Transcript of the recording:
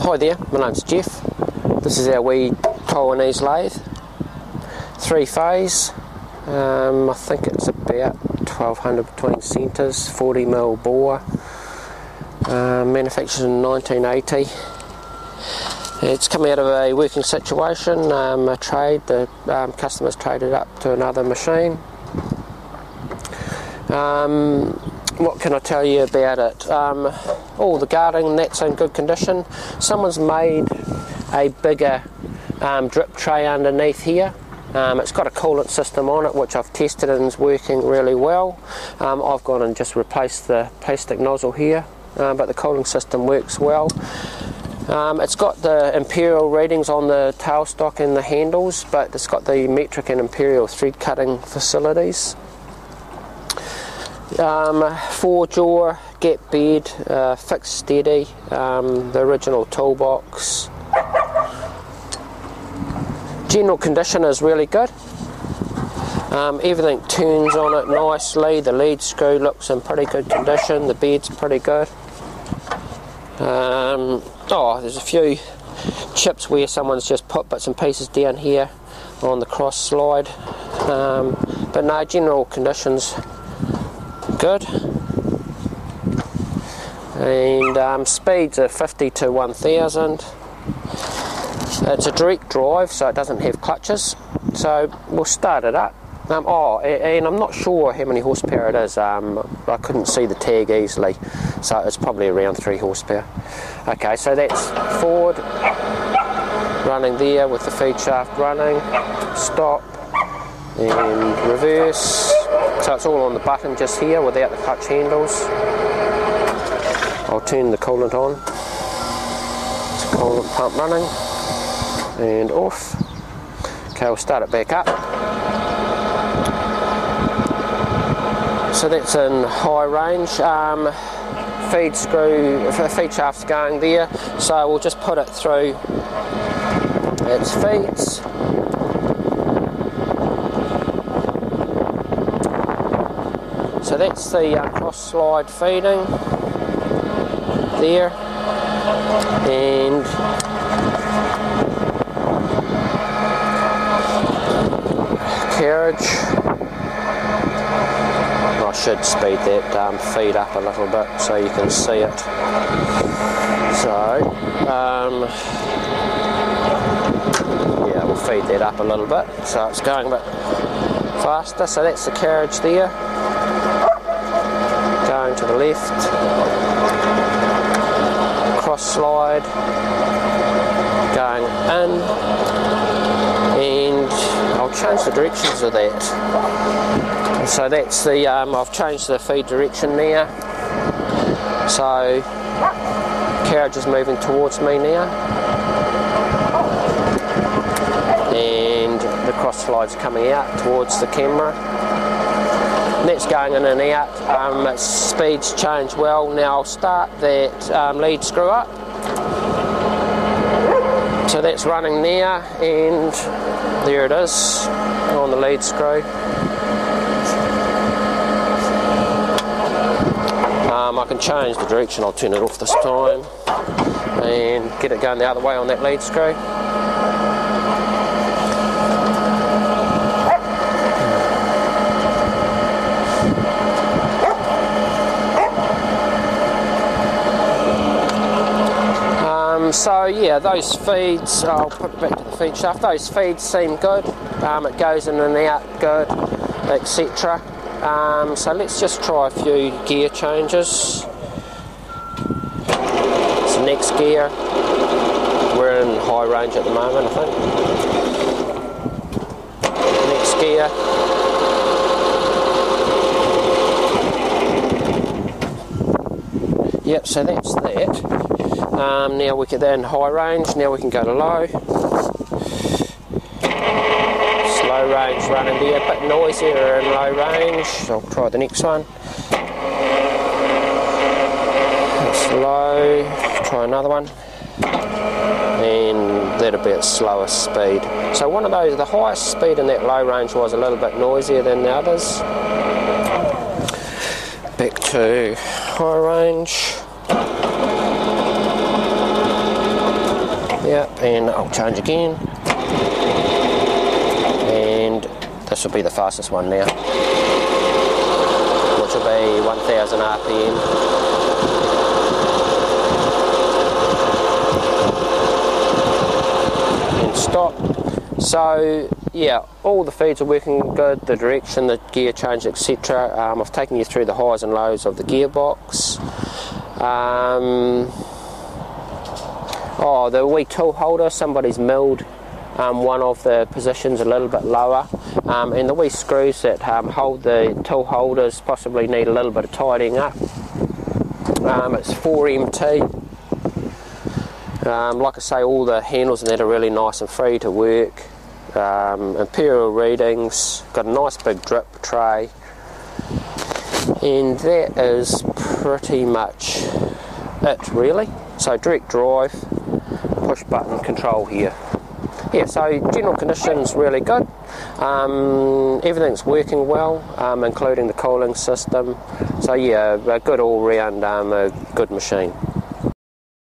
Hi there, my name's Jeff. This is our wee Taiwanese lathe, 3-phase. I think it's about 1200 between centres, 40mm bore, manufactured in 1980. It's come out of a working situation, a trade. The customers traded up to another machine. What can I tell you about it? All the guarding, that's in good condition. Someone's made a bigger drip tray underneath here. It's got a coolant system on it which I've tested and is working really well. I've gone and just replaced the plastic nozzle here, but the cooling system works well. It's got the imperial readings on the tailstock and the handles, but it's got the metric and imperial thread cutting facilities. 4-jaw gap bed, fixed steady, the original toolbox. General condition is really good. Everything turns on it nicely. The lead screw looks in pretty good condition. The bed's pretty good. There's a few chips where someone's just put bits and pieces down here on the cross slide, but no, general conditions good. And speeds are 50 to 1000. It's a direct drive, so it doesn't have clutches, so we'll start it up. And I'm not sure how many horsepower it is. I couldn't see the tag easily, so it's probably around 3 horsepower. Okay, so that's forward, running there with the feed shaft running, stop, and reverse. So it's all on the button just here without the clutch handles. I'll turn the coolant on. It's a coolant pump running, and off. Okay, we'll start it back up. So that's in high range. Feed shaft's going there, so we'll just put it through its feeds. So that's the cross slide feeding there, and carriage. I should speed that feed up a little bit so you can see it. So, yeah, we'll feed that up a little bit so it's going a bit faster. So that's the carriage there, going to the left, cross slide, going in, and I'll change the directions of that. So that's the, I've changed the feed direction now, so carriage is moving towards me now, and the cross slide's coming out towards the camera. And that's going in and out. Its speeds change well. Now I'll start that lead screw up. So that's running now, and there it is on the lead screw. I can change the direction. I'll turn it off this time and get it going the other way on that lead screw. So yeah, those feeds, I'll put it back to the feed shaft, those feeds seem good, it goes in and out good, etc. So let's just try a few gear changes. It's the next gear, we're in high range at the moment I think. Next gear. Yep, so that's that. Now we get that in high range, now we can go to low. Slow range running there, a bit noisier in low range. I'll try the next one. Slow, try another one. And that'll be at slower speed. So one of those, the highest speed in that low range was a little bit noisier than the others. Back to high range. here, and I'll change again, and this will be the fastest one now, which will be 1000 RPM. And stop. So yeah, all the feeds are working good, the direction, the gear change, etc. I've taken you through the highs and lows of the gearbox. Oh, the wee tool holder, somebody's milled one of the positions a little bit lower, and the wee screws that hold the tool holders possibly need a little bit of tidying up. It's 4MT. Like I say, all the handles and that are really nice and free to work. Imperial readings, got a nice big drip tray, and that is pretty much it really. So direct drive, push button control here. Yeah, so general conditions really good. Everything's working well, including the cooling system. So yeah, a good all round, good machine.